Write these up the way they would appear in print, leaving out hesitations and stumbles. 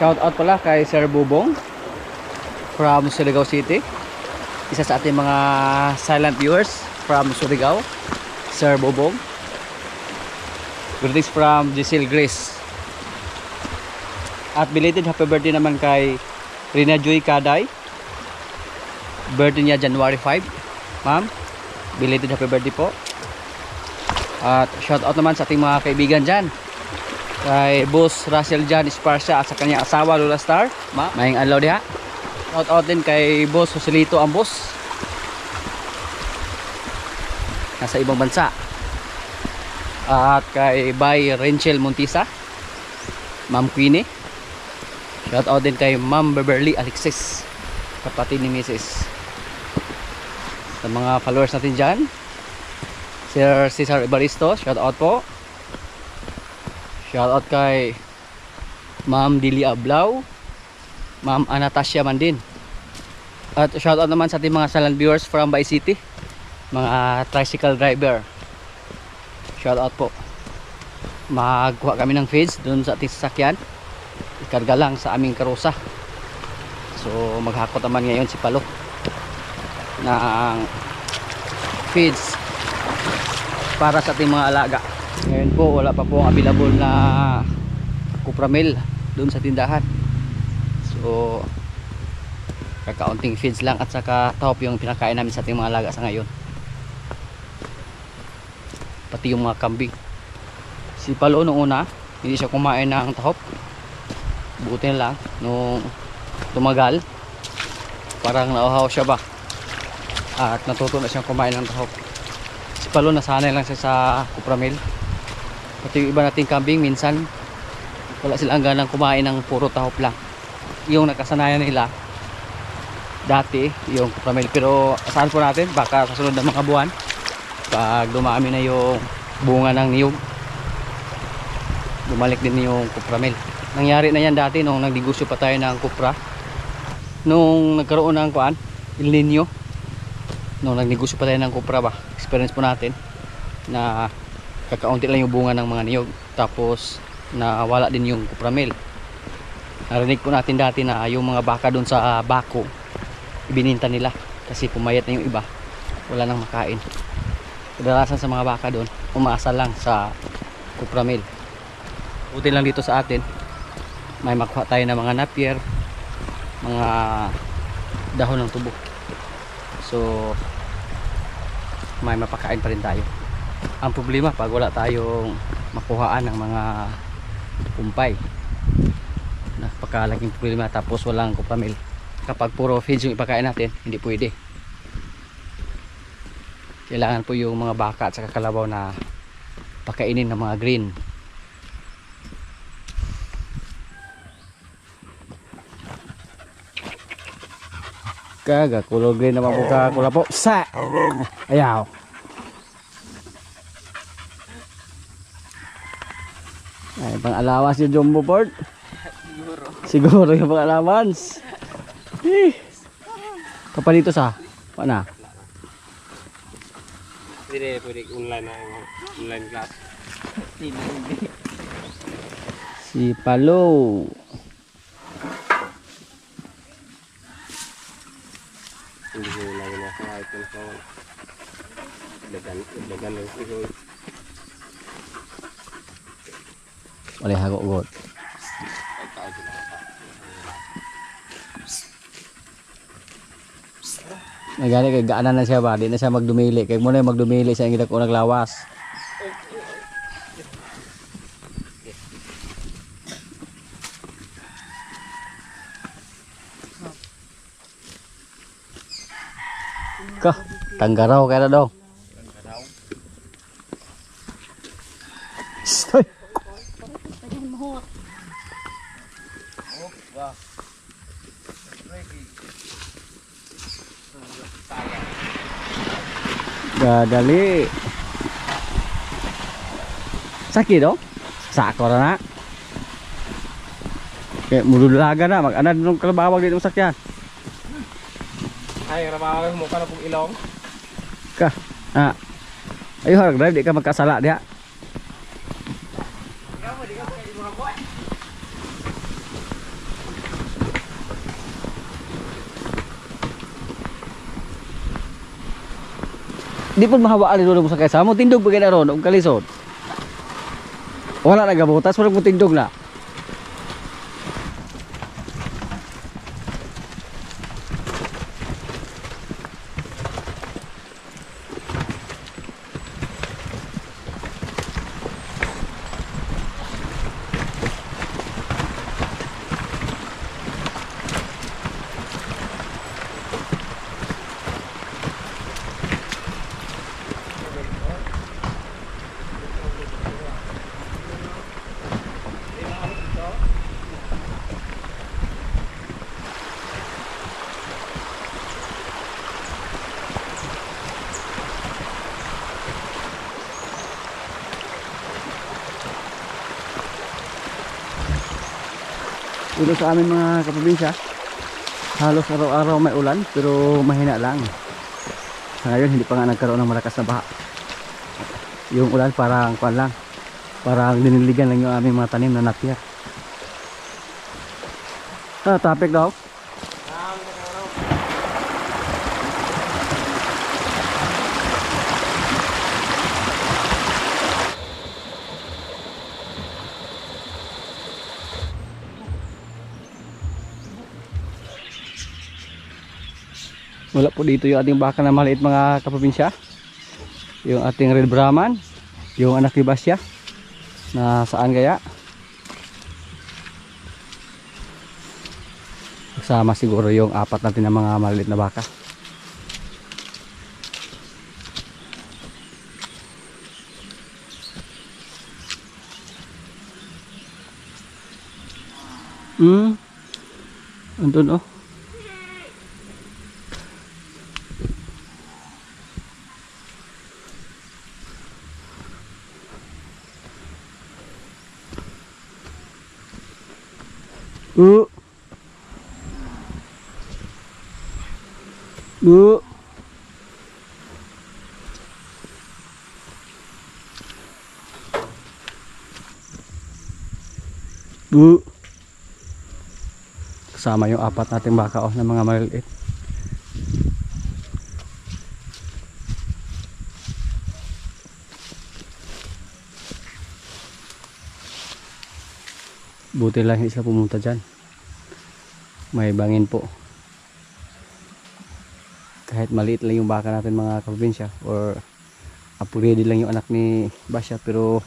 Shout out pala kay Sir Bubong from Surigao City. Isa sa ating mga silent viewers from Surigao, Sir Bubong. Greetings from Giselle Grace. At belated happy birthday naman kay Rina Joy Kaday. Birthday niya January 5. Ma'am, belated happy birthday po. At shout out naman sa ating mga kaibigan dyan, kay Boss Russell John Esparcia at sa kanyang asawa Lola Star. Maing adlaw diha. Shout out din kay Boss Joselito Ambos, nasa ibang bansa. At kay Bay Renchel Montisa, Ma'am Queenie. Shout out din kay Ma'am Beverly Alexis, kapatid ni Mrs. Sa mga followers natin dyan, Sir Cesar Ibaristo, shout out po. Shout out kay Ma'am Dili Ablao, Ma'am Anastasia Mandin. At shout out naman sa ating mga silent viewers from Bay City, mga tricycle driver. Shout out po. Magkuha kami ng feeds doon sa ating sasakyan, ikarga lang sa aming karusa. So maghakot naman ngayon si Palo ng feeds para sa ating mga alaga. Ngayon po wala pa po available na Cupramil doon sa tindahan. So kakaunting feeds lang at saka top yung pinakain namin sa ating mga alaga sa ngayon. Pati yung mga kambing. Si Palo noong una hindi siya kumain ng tahop. Buti na lang nung tumagal, parang nauhaw siya ba at natuto na siyang kumain ng tahop. Si Palo nasanay lang siya sa Cupramil. Pati yung iba nating kambing minsan wala silang ganang kumain ng puro tahop lang. Yung nakasanayan nila dati yung Cupramil, pero asahan po natin baka sa sunod ng mga buwan, pag dumami na yung bunga ng niyog, bumalik din yung Cupramil. Nangyari na yan dati nung nagdigusyo pa tayo ng Cupra, nung nagkaroon ng kuan El Nino, nung nagnegosyo pa tayo ng Cupra ba, experience po natin na kakaunti lang yung bunga ng mga niyog, tapos nawala din yung Cupramil. Narinig po natin dati na yung mga baka doon sa bako ibininta nila kasi pumayat na yung iba, wala nang makain. Kadalasan sa mga baka doon umaasa lang sa Cupramil. Buti lang dito sa atin may makuha tayo ng mga napier, mga dahon ng tubo, so may mapakain pa rin tayo. Ang problema pag wala tayong makuhaan ng mga kumpay, napakalaking problema, tapos walang Cupramil. Kapag puro feeds yung ipakain natin, hindi pwede. Kailangan po yung mga baka at saka kalabaw na pakainin ng mga green. Kaga kulor green naman po ka kulapo sa ayaw. Ay, pang allowance yung Jumbo Port. Siguro yung pang allowance. Kapalito sa pana. Hindi pwede online class. Si Palo. Hindi ko lagi na sa iPhone phone. Dagan lang ito. Wala hago god. Nagani kay gaanan na siya ba, di na siya magdumili. Kay mo na magdumili sa ingid ko naglawas. Ka, tanggaraw kaya na daw. Stoy. Gadali. Sakit dong? Sakor na. Kayak mululaga na, mag-anad nung kalabawag dito sakyan. Ay, rabawan mo ka na pong ilong. Ka. Ayo harag drive di ka magkasala dia. Di po mahawaan ni mo sa kaysa mo tindog pagay na ron og kalisod. Wala na gabutas, wala mo tindog na. Dito sa amin mga kaprobinsya, halos araw-araw may ulan pero mahina lang. Sa ngayon hindi pa nga nagkaroon ng malakas na baha. Yung ulan parang kuwan lang, parang diniligan lang yung aming mga tanim na natira. Topic daw. Wala po dito yung ating baka na maliit mga kaprobinsya. Yung ating Red Brahman, yung anak ni Basya na saan kaya? Kasama siguro yung apat natin na mga maliit na baka. Andun oh. Bu. Bu. Kasama yung apat nating baka oh, na mga maliliit. Buti lang hindi sila pumunta dyan. May bangin po. Kahit maliit lang yung baka natin mga kaprobinsya, or apuredi lang yung anak ni Basya, pero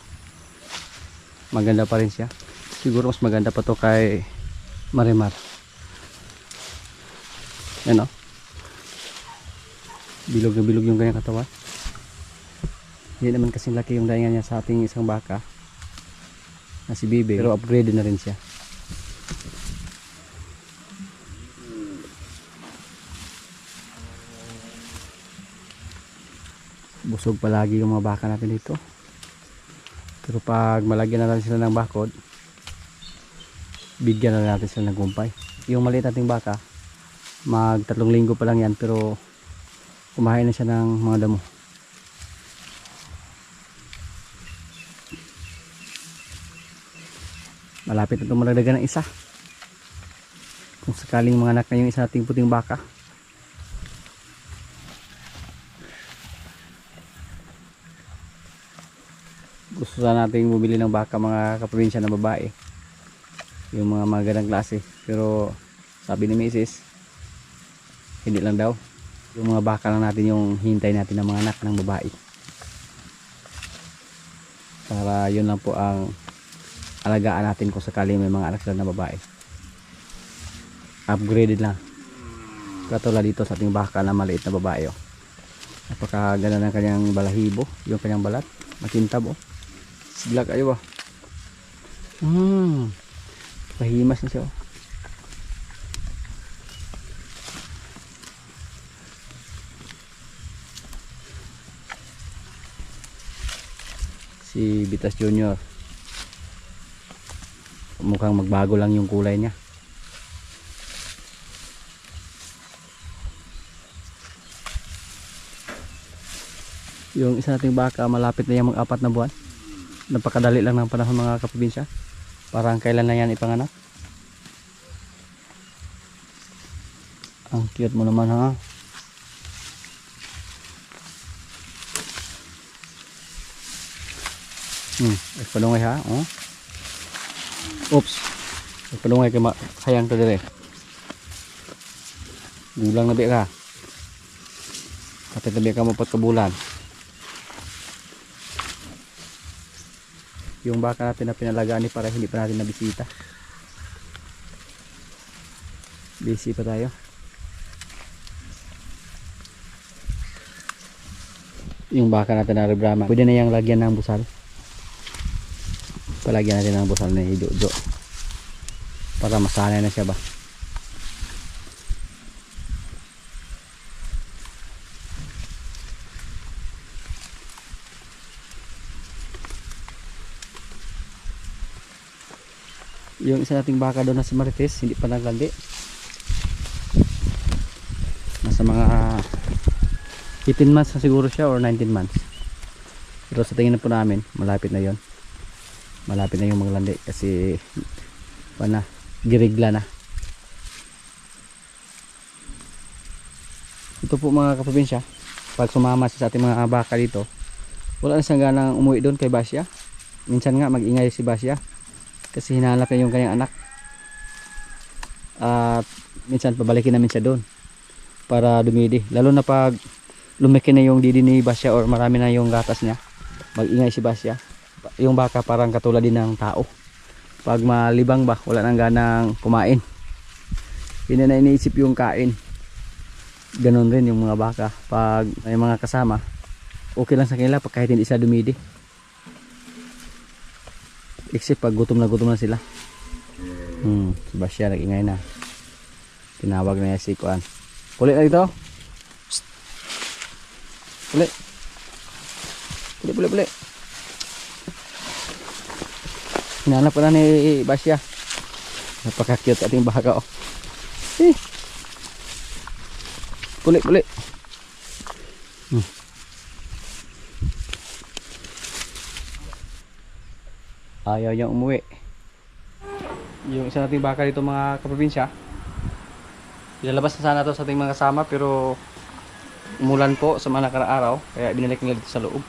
maganda pa rin siya. Siguro mas maganda pa to kay Marimar. Yan o. Bilog na bilog yung kanyang katawan. Hindi naman kasing laki yung dahingan niya sa ating isang baka na si Bibi, pero upgrade na rin siya. Busog palagi yung mga baka natin dito, pero pag malagyan na natin sila ng bakod, bigyan na natin sila ng gumpay. Yung maliit nating baka, mag 3 linggo pa lang yan, pero kumain na siya ng mga damo. Malapit na itong malagdagan ng isa. Kung sakaling mga anak na yung isa nating puting baka. Gusto na nating bumili ng baka mga kaprobinsya na babae, yung mga magandang klase, pero sabi ni Mrs. hindi lang daw, yung mga baka lang natin yung hintay natin ng mga anak ng babae, para yun lang po ang alagaan natin kung sakaling may mga anak sila na babae. Upgraded lang, katulad dito sa ating baka na maliit na babae oh. Napakaganda ng kanyang balahibo, yung kanyang balat makintab oh. Black ayo ba? Pahimas na siya oh. Si Bitas Junior, mukhang magbago lang yung kulay niya. Yung isa nating baka malapit na yung mag-4 na buwan. Napakadali lang ng panahon mga kaprobinsya. Parang kailan na yan ipanganak. Ang cute mo naman ha. Padungay ha. Oh. Oops. Padungay kay hayang to dire. Gulang na bi ka. Kapit na bi ka mapat ka bulan. Yung baka natin na pinalagaan ni para hindi pa natin nabisita. Busy pa tayo. Yung baka natin na rebrama. Pwede na yung lagyan ng busal. Palagyan natin ng busal na Jojo. Para masanay na siya ba. Yung isa nating baka doon na si Marites, hindi pa naglandi. Nasa mga 18 months na siguro siya or 19 months. Pero sa tingin na po namin, malapit na yon. Malapit na yung maglandi kasi girigla na. Ito po mga kaprobinsya, pag sumama sa ating mga baka dito, wala na siyang ganang umuwi doon kay Basya. Minsan nga mag-ingay si Basya kasi hinahanap niya yung kanyang anak. At minsan pabalikin namin siya doon para dumidi. Lalo na pag lumaki na yung didi ni Basya or marami na yung gatas niya, mag-ingay si Basya. Yung baka parang katulad din ng tao. Pag malibang ba, wala nang ganang kumain. Hindi na iniisip yung kain. Ganon rin yung mga baka. Pag may mga kasama, okay lang sa kanila pag kahit hindi sila dumidi. Except pag gutom na sila. Si Basya nag-ingay na. Tinawag na niya si Kuan. Kulit na dito. Kulit. Kulit. Hinanap ko na ni Basya. Napaka-cute ating baka. Kulit. Ayaw niyang umuwi. Yung isa nating baka dito mga kaprobinsya, ilalabas na sana to sa ating mga kasama pero umulan po sa mga nakaraang araw kaya binalik nila dito sa loob.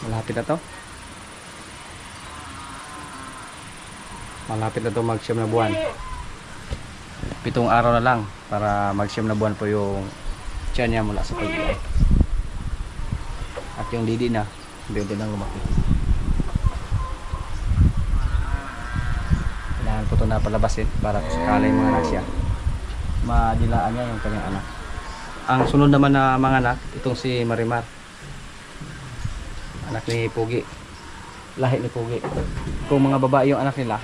Malapit na to. Malapit na to mag-siyam na buwan. 7 araw na lang para mag-siyam na buwan po yung tiyan niya mula sa pag-iay. At yung didi na, hindi nang lumaki. Kailangan po ito na palabasin para kung sakaling mga anak siya, madilaan niya yung kanyang anak. Ang sunod naman na mga anak, itong si Marimar. Anak ni Pugi. Lahi ni Pugi. Kung mga babae yung anak nila,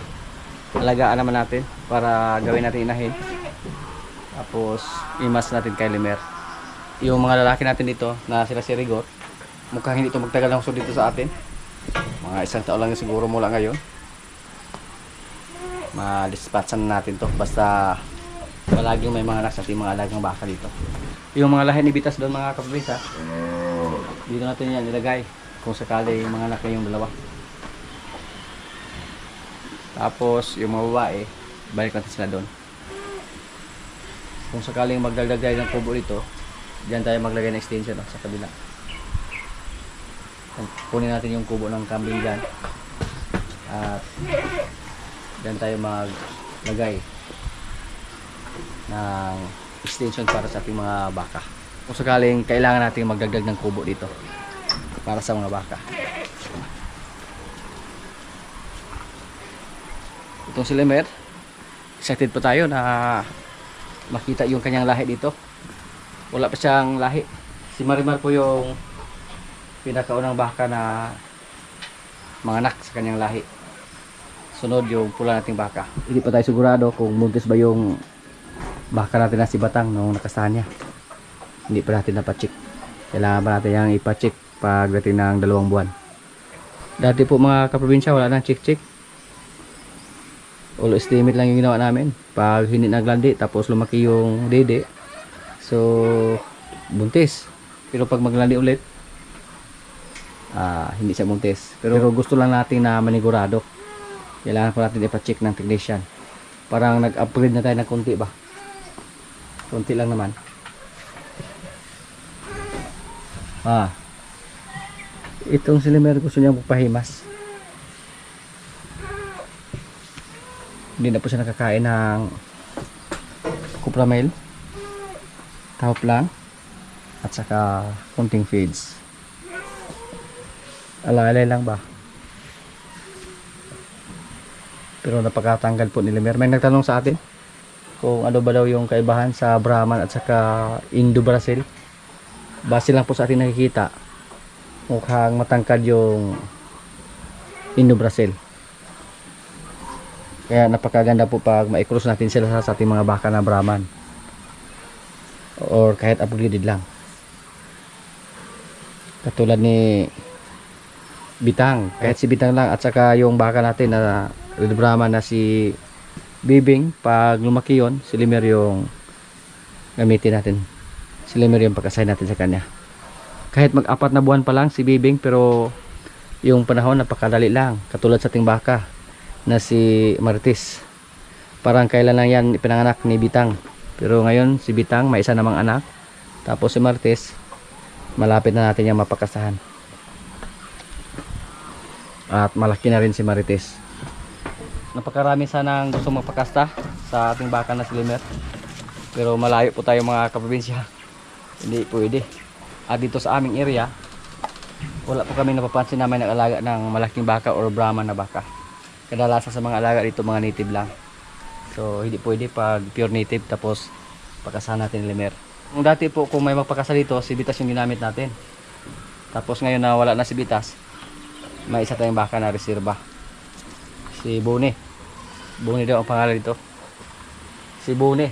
alagaan naman natin para gawin natin inahin. Tapos, imas natin kay Limer. Yung mga lalaki natin dito na sila si Rigor, mukhang hindi ito magtagal ng husod dito sa atin. Mga 1 taon lang siguro mula ngayon. Madispatchan natin to basta palaging may mga anak sa ating mga alagang baka dito. Yung mga lahi ni Bitas doon mga kaprobinsya, dito natin yan nilagay kung sakali yung mga anak na yung dalawa. Tapos yung mga babae, balik natin sila doon. Kung sakaling magdagdag ng kubo dito, diyan tayo maglagay ng extension sa kabila. Kunin natin yung kubo ng kambing dyan at dyan tayo maglagay ng extension para sa ating mga baka kung sakaling kailangan natin magdagdag ng kubo dito para sa mga baka. Itong si Limer, excited pa tayo na makita yung kanyang lahi dito. Wala pa siyang lahi. Si Marimar po yung pinakaunang baka na manganak sa kanyang lahi. Sunod yung pula nating baka. Hindi pa tayo sigurado kung buntis ba yung baka natin na si Batang nung nakasahan niya. Hindi pa natin napacheck. Kailangan pa natin yung ipacheck pagdating ng 2 buwan. Dati po mga kaprobinsya wala nang check. All estimate lang yung ginawa namin. Pag hindi naglandi tapos lumaki yung dede, so buntis. Pero pag maglandi ulit, hindi siya buntis. Pero gusto lang natin na manigurado. Kailangan pa natin ipa-check ng technician. Parang nag-upgrade na tayo ng konti ba? Konti lang naman. Itong si Limer gusto niyang magpahimas. Hindi na po siya nakakain ng Cupramel, tahop lang, at saka konting feeds. Alalay lang ba? Pero napakatanggal po ni Limer. May nagtanong sa atin kung ano ba daw yung kaibahan sa Brahman at saka Indo-Brazil. Base lang po sa ating nakikita, mukhang matangkad yung Indo-Brazil. Kaya napakaganda po pag ma-cross natin sila sa ating mga baka na Brahman. Or kahit upgraded lang. Katulad ni Bitang. Kahit si Bitang lang at saka yung baka natin na Red Brahman na si Bibing, pag lumaki yun, si Limer yung gamitin natin. Si Limer yung pag-assign natin sa kanya. Kahit mag-4 na buwan pa lang si Bibing, pero yung panahon napakadali lang. Katulad sa ating baka na si Martis. Parang kailan lang yan ipinanganak ni Bitang. Pero ngayon si Bitang may isa namang anak. Tapos si Martis, malapit na natin yung mapakasahan. At malaki na rin si Marites. Napakarami sanang gusto magpakasta sa ating baka na si Limer. Pero malayo po tayo mga kaprobinsya. Hindi pwede. At dito sa aming area, wala po kami napapansin na may nag-alaga ng malaking baka or Brahman na baka. Kadalasan sa mga alaga dito mga native lang. So hindi pwede pag pure native tapos pakasahan natin ni Limer. Kung dati po kung may magpakasa dito, si Bitas yung ginamit natin. Tapos ngayon na wala na si Bitas, may isa tayong baka na reserba. Si Bone. Bone daw ang pangalan dito. Si Bone.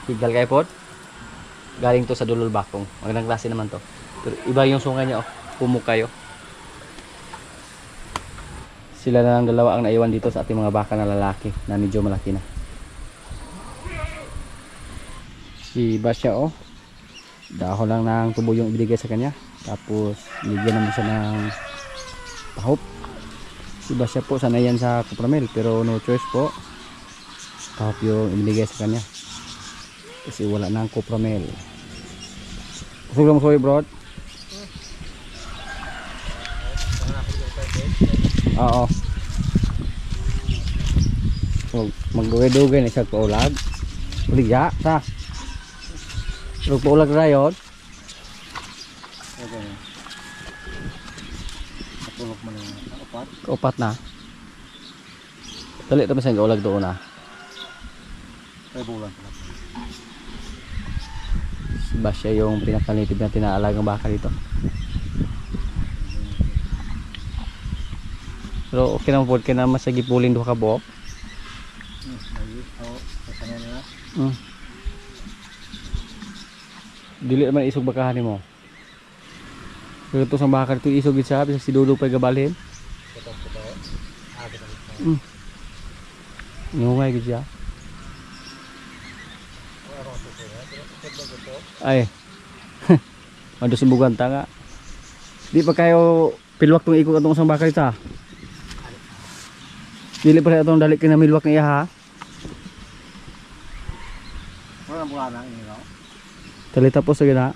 Higal kay pod. Galing to sa Dulol Bakong. Magandang klase naman to. Pero iba yung sungay niya, oh. Pumuk kayo. Sila na lang dalawa ang naiwan dito sa ating mga baka na lalaki na medyo malaki na. Si Basya, oh. Dahon lang ng tubo yung ibigay sa kanya. Tapos bigyan naman siya ng tahop. Si Basya po sanay yan sa Cupramel, pero no choice po. Tahop yung ibigay sa kanya. Kasi wala nang Cupramel. Kusog lang sorry bro. Oo. So, magdugay-dugay na siya paulag. Uligya, ta. Pero paulag na yun. Okay. Napulok mo na upat. Upat na. Dali ito masang kaulag doon na. Ay bulan. Basya yung pinaka-native na tinaalagang baka dito. Pero okay naman po, kaya naman sa gipuling doon ka buok. Dili naman isog bakahan mo. Pero ito sa baka dito isog isa, bisa si Dulo pa gabalhin. Ngungay gid siya. Ay. Mado sumbugan ta nga. Di pa kayo pilwak tong ikot atong sang baka dito. Dili pa atong dali kinamilwak niya ha. Wala mo lang ini no. Talita po sa gina.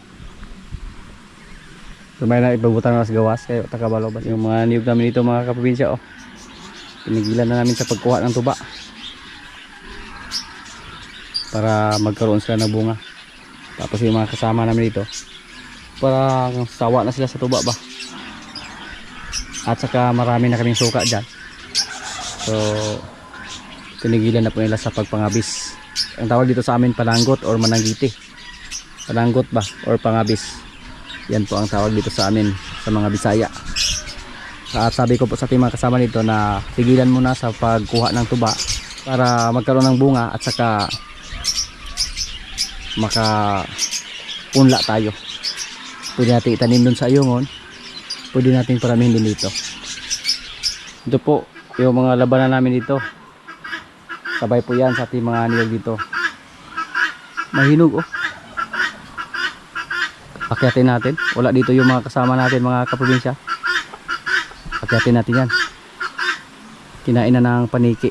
Sumay na ipabutan na sa gawas kayo takabalo ba yung mga niyog namin dito mga kaprobinsya oh. Pinigilan na namin sa pagkuha ng tuba. Para magkaroon sila ng bunga. Tapos yung mga kasama namin dito, parang sawa na sila sa tuba ba. At saka marami na kaming suka dyan. So tinigilan na po nila sa pagpangabis. Ang tawag dito sa amin pananggot or mananggiti. Pananggot ba or pangabis. Yan po ang tawag dito sa amin sa mga Bisaya. At sabi ko po sa ating mga kasama dito na tigilan muna sa pagkuha ng tuba para magkaroon ng bunga at saka makapunla tayo. Pwede natin itanim dun sa ayungon, pwede natin paramihin din dito. Ito po yung mga labanan namin dito, sabay po yan sa ating mga niyog dito. Mahinog oh. Akyatin natin, wala dito yung mga kasama natin mga kaprobinsya. Akyatin natin yan. Kinain na ng paniki.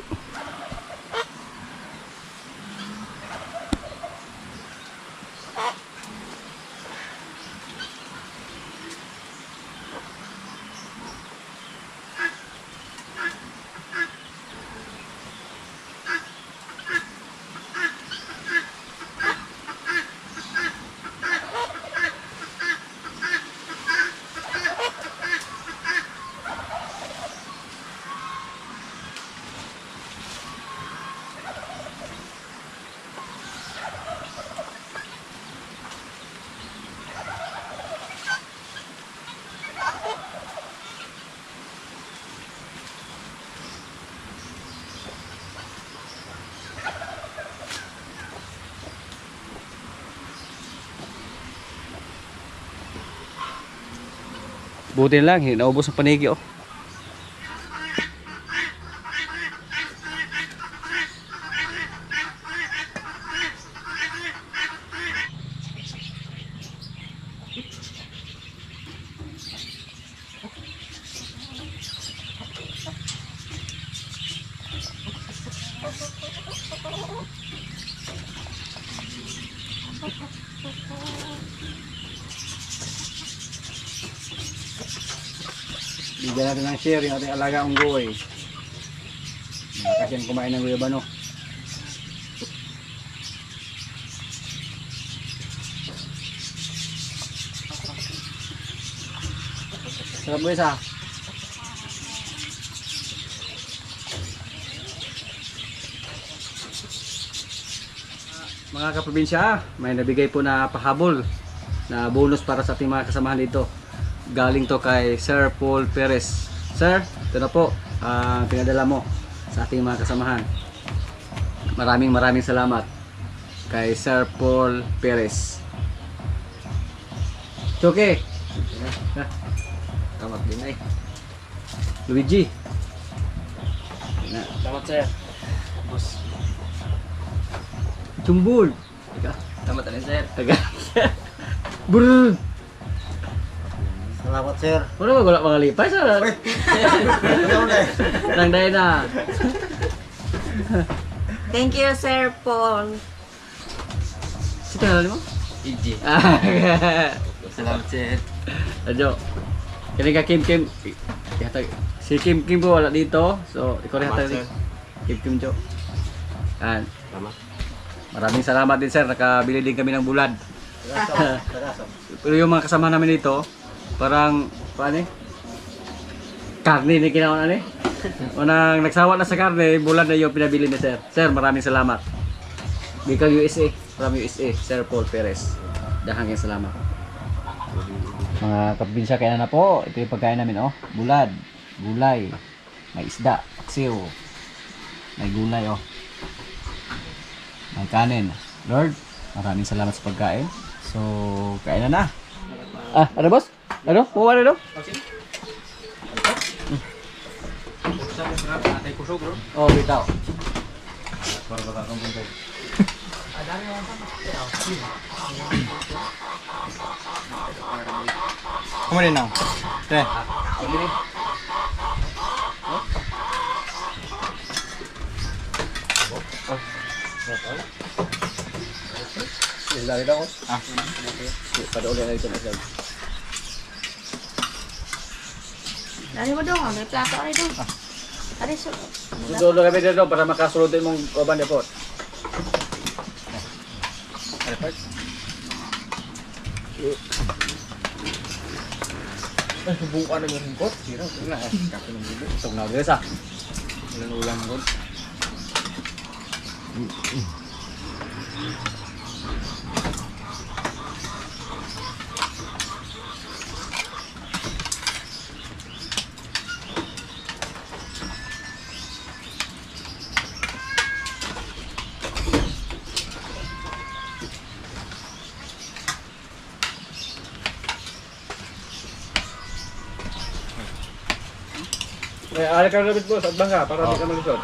Buti na lang, hindi naubos ang panigi oh. Bigyan natin ng share yung ating alaga unggoy. Kasi yung kumain ng guyabano. Sarap guys ha. Mga kaprobinsya, may nabigay po na pahabol na bonus para sa ating mga kasamahan dito. Galing to kay Sir Paul Perez. Sir, ito na po ang pinadala mo sa ating mga kasamahan. Maraming salamat kay Sir Paul Perez. It's okay. Tamat din ay. Luigi. Tamat sir. Boss. Tumbul. Tamat na sir. Brrrr. Salamat sir. Ano ba wala mga lipas? Nang dahil na. Thank you, Sir Paul. Sito na mo? Iji. Salamat sir. Adyo. Kini ka Kim. Si Kim po wala dito. So, ikaw rin hatag. Kim Jo. Yan. Tama. Maraming salamat din sir. Nakabili din kami ng bulad. Pero yung mga kasama namin dito, parang, paano eh? Karne ni kinaon ani. Unang nagsawa na sa karne, bulad na yung pinabili ni sir. Sir, maraming salamat. Bicol USA, from USA, Sir Paul Perez. Dahangin salamat. Mga kapinsya, kaya na po. Ito yung pagkain namin, oh. Bulad, gulay, may isda, paksiw, may gulay, oh. May kanin. Lord, maraming salamat sa pagkain. So, kain na. Ah, ano boss? Ano? Kuha na no? Oh, bitaw. Kumain na. Teh. Lagi daw. Ah. Pada ulit na ito na. Dari mo dong, may plato ay dong. Ari so. Dolo kami dito para makasulod din mong uban depot. Ano pa? Subukan na yung kot. Sira. Wala. Kape ng bibo. Itong na guys ah. Walang ulam kot. May alak ka rabit boss at bangka para di ka malusot.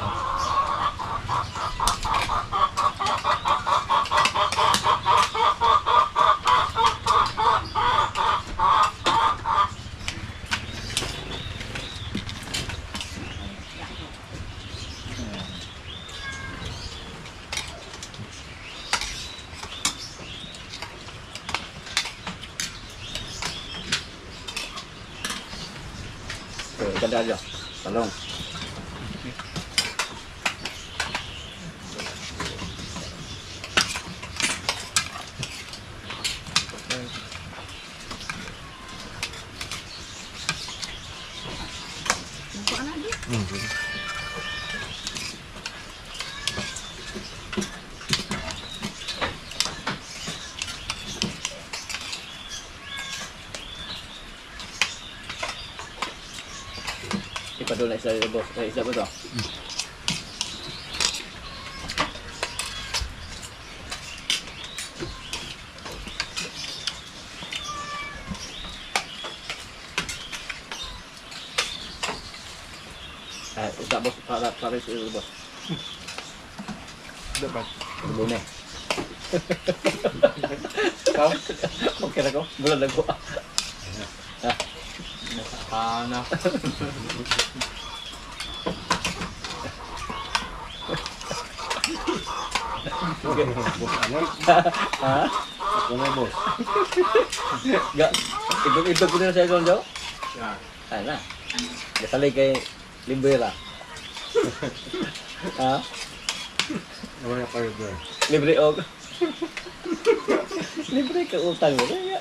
Ganda aja. Talong. Ipadula isla dito boss. Isla ba ito? Usa boss para sa boss. Dapat. Lune. Ikaw? Okay na ko. Bulan na ko. Anak. Boss Arnold. Ha? Ako na boss. Ga, ibig ko na sa ikon daw? Yan. Ay na. Gasalay kay Librera. Ha? Ano na kayo bro? Libre og. Libre ka utang mo. Kaya.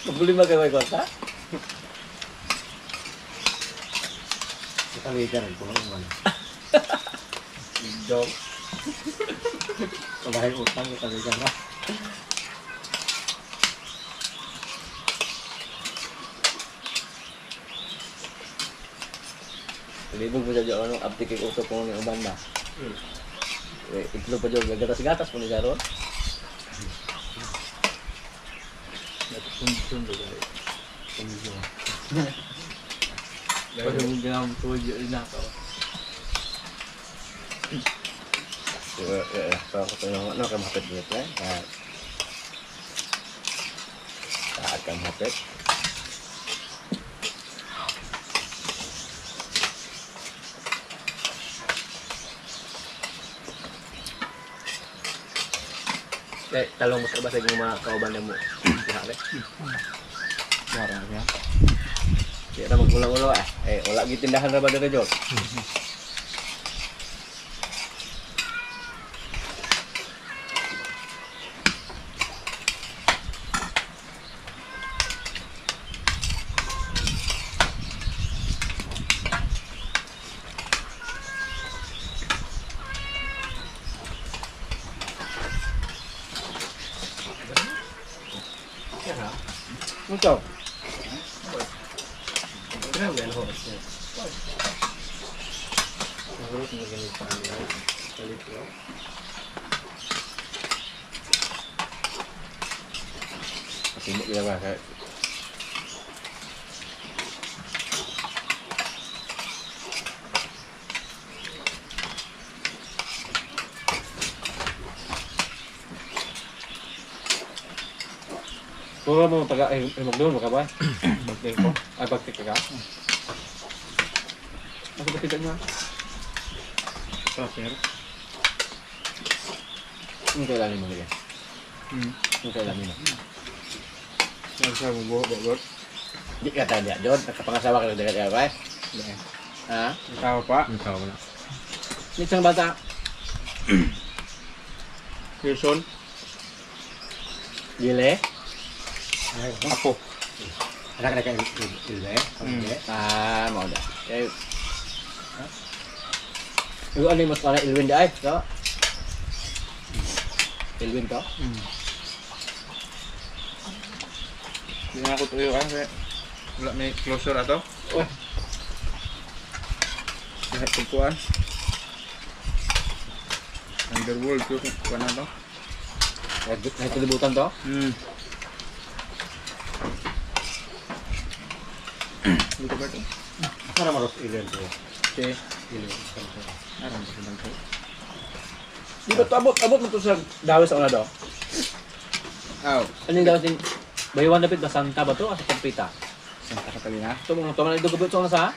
Problema kay may kwarta? Kami ka rin po naman. Joke. Kabahay utang ko kami ka na. Libog mo sa dyan, anong abdi kay usap mo ng uban ba? Itlog pa dyan, gatas-gatas mo ni Jaron. Sundo guys. Pwede mong ginawang tuwag yun na ito. So ako to yung ano ka mahapit dito eh. Taat ka mahapit. Talong mo sa basag ng mga kauban na mo. Kuhari. Marang yan. Kaya na magulang-ulo eh. Wala gitindahan na ba na Jor? Ikaw? Nagulot mo ganito ang lihay. Kalit ko. Kasi mo kaya ba kaya Puro mo taga magdoon mo ka ba? Bagay ko. Ay pagtik ka. Ako ba kita niya? Sir. Ang kailangan mo nila. Hmm. Ang kailangan mo. Nagsabi mo buhok bagot. Di ka tanda Jod, nakapangasawa ka na dagat ba? Dahil. Ha? Ikaw pa. Ikaw na. Nitsang bata. Kirson. Gile. Ako. Anak ka ilbe. Mau dah. Yung ano yung mas parang Ilwin da ay? So? Ilwin ka? Hindi na ako tuyo kasi wala may closer ato. Oh. Lahat tupuan. Underworld ko kung ano to. Kelibutan to? Dito ba ito? Para maros ilen to. Okay. Ilen. Aram ba silang to? Di ba ito abot mo to sa dawis sa una do? Aw. Ano yung dawis yung Baywan dapit ba Santa ba to? Asa Pampita? Santa Catalina. Ito mga tuman ito gabot sa una sa?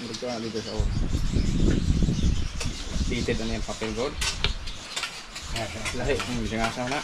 Dito na dito sa own. Dated na yung papel gold. Lahi. Hindi nga sa na.